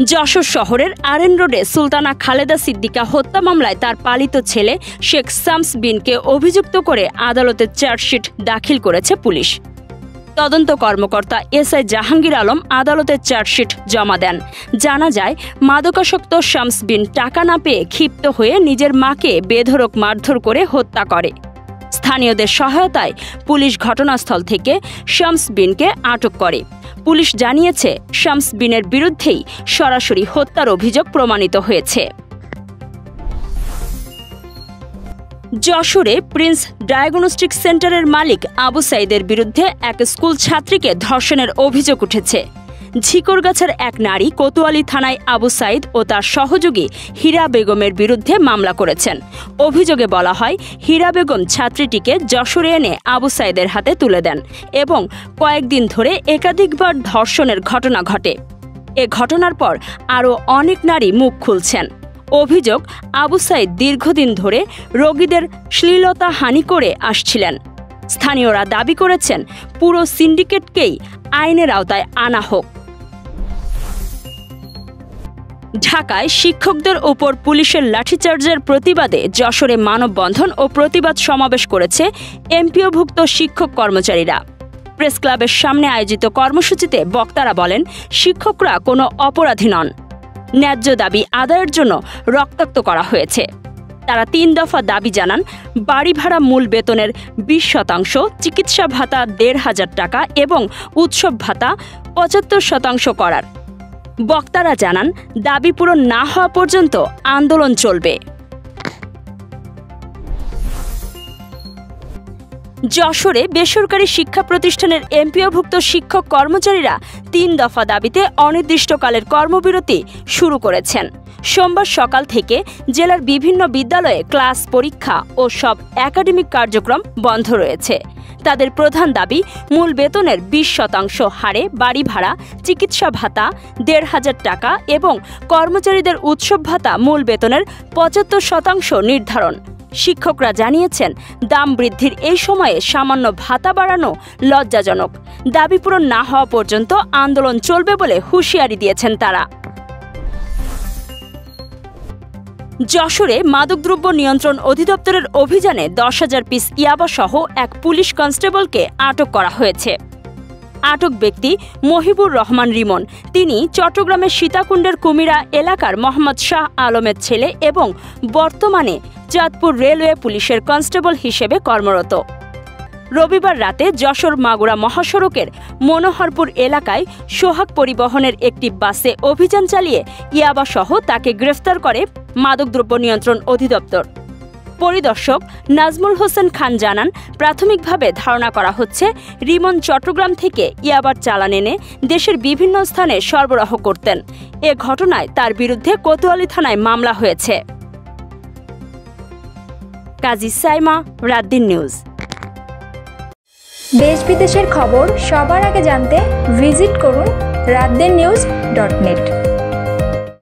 যশোর শহরের আরএন রোডে সুলতানা খালেদা সিদ্দিকা হত্যা মামলায় তার পালিত ছেলে শেখ শামস বিনকে অভিযুক্ত করে আদালতে চার্জশিট দাখিল করেছে পুলিশ। তদন্ত কর্মকর্তা এসআই জাহাঙ্গীর আলম আদালতে চার্জশিট জমা দেন। জানা যায়, মাদকাসক্ত শামস বিন টাকা না পেয়ে ক্ষিপ্ত হয়ে নিজের মাকে বেধড়ক মারধর করে হত্যা করে। স্থানীয়দের সহায়তায় পুলিশ ঘটনাস্থল থেকে শামস বিনকে আটক করে। পুলিশ জানিয়েছে, শামস বিনের বিরুদ্ধেই সরাসরি হত্যার অভিযোগ প্রমাণিত হয়েছে। যশোরে প্রিন্স ডায়াগনস্টিক সেন্টারের মালিক আবু সাইদের বিরুদ্ধে এক স্কুল ছাত্রীকে ধর্ষণের অভিযোগ উঠেছে। ঝিকরগাছার এক নারী কোতোয়ালি থানায় আবু সাইদ ও তার সহযোগী হীরা বেগমের বিরুদ্ধে মামলা করেছেন। অভিযোগে বলা হয়, হীরা বেগম ছাত্রীটিকে যশোরে এনে আবু সাইদের হাতে তুলে দেন এবং কয়েকদিন ধরে একাধিকবার ধর্ষণের ঘটনা ঘটে। এ ঘটনার পর আরও অনেক নারী মুখ খুলছেন। অভিযোগ, আবু সাইদ দীর্ঘদিন ধরে রোগীদের শ্লীলতাহানি করে আসছিলেন। স্থানীয়রা দাবি করেছেন, পুরো সিন্ডিকেটকেই আইনের আওতায় আনা হোক। ঢাকায় শিক্ষকদের ওপর পুলিশের লাঠিচার্জের প্রতিবাদে যশোরে মানববন্ধন ও প্রতিবাদ সমাবেশ করেছে এমপিওভুক্ত শিক্ষক কর্মচারীরা। প্রেস ক্লাবের সামনে আয়োজিত কর্মসূচিতে বক্তারা বলেন, শিক্ষকরা কোনো অপরাধী নন। ন্যায্য দাবি আদায়ের জন্য রক্তাক্ত করা হয়েছে। তারা 3 দফা দাবি জানান: বাড়ি ভাড়া মূল বেতনের 20%, চিকিৎসা ভাতা 1,500 টাকা এবং উৎসব ভাতা 75% করার। বক্তারা জানান, দাবি পূরণ না হওয়া পর্যন্ত আন্দোলন চলবে। যশোরে বেসরকারি শিক্ষা প্রতিষ্ঠানের এমপিওভুক্ত শিক্ষক কর্মচারীরা 3 দফা দাবিতে অনির্দিষ্টকালের কর্মবিরতি শুরু করেছেন। সোমবার সকাল থেকে জেলার বিভিন্ন বিদ্যালয়ে ক্লাস, পরীক্ষা ও সব একাডেমিক কার্যক্রম বন্ধ রয়েছে। তাদের প্রধান দাবি, মূল বেতনের 20% হারে বাড়ি ভাড়া, চিকিৎসা ভাতা 1,500 টাকা এবং কর্মচারীদের উৎসব ভাতা মূল বেতনের 75% নির্ধারণ। শিক্ষকরা জানিয়েছেন, দাম বৃদ্ধির এই সময়ে সামান্য ভাতা বাড়ানো লজ্জাজনক। দাবি পূরণ না হওয়া পর্যন্ত আন্দোলন চলবে বলে হুঁশিয়ারি দিয়েছেন তারা। যশোরে মাদকদ্রব্য নিয়ন্ত্রণ অধিদপ্তরের অভিযানে 10,000 পিস ইয়াবাসহ এক পুলিশ কনস্টেবলকে আটক করা হয়েছে। আটক ব্যক্তি মহিবুর রহমান রিমন। তিনি চট্টগ্রামের সীতাকুণ্ডের কুমিরা এলাকার মোহাম্মদ শাহ আলমের ছেলে এবং বর্তমানে চাঁদপুর রেলওয়ে পুলিশের কনস্টেবল হিসেবে কর্মরত। রবিবার রাতে যশোর মাগুরা মহাসড়কের মনোহরপুর এলাকায় সোহাগ পরিবহনের একটি বাসে অভিযান চালিয়ে ইয়াবাসহ তাকে গ্রেফতার করে মাদকদ্রব্য নিয়ন্ত্রণ অধিদপ্তর। পরিদর্শক নাজমুল হোসেন খান জানান, প্রাথমিকভাবে ধারণা করা হচ্ছে রিমন চট্টগ্রাম থেকে ইয়াবার চালান এনে দেশের বিভিন্ন স্থানে সরবরাহ করতেন। এ ঘটনায় তার বিরুদ্ধে কোতোয়ালি থানায় মামলা হয়েছে। কাজী সাইমা, রাতদিন নিউজ। দেশ বিদেশের খবর সবার আগে জানতে ভিজিট করুন raddennews.net।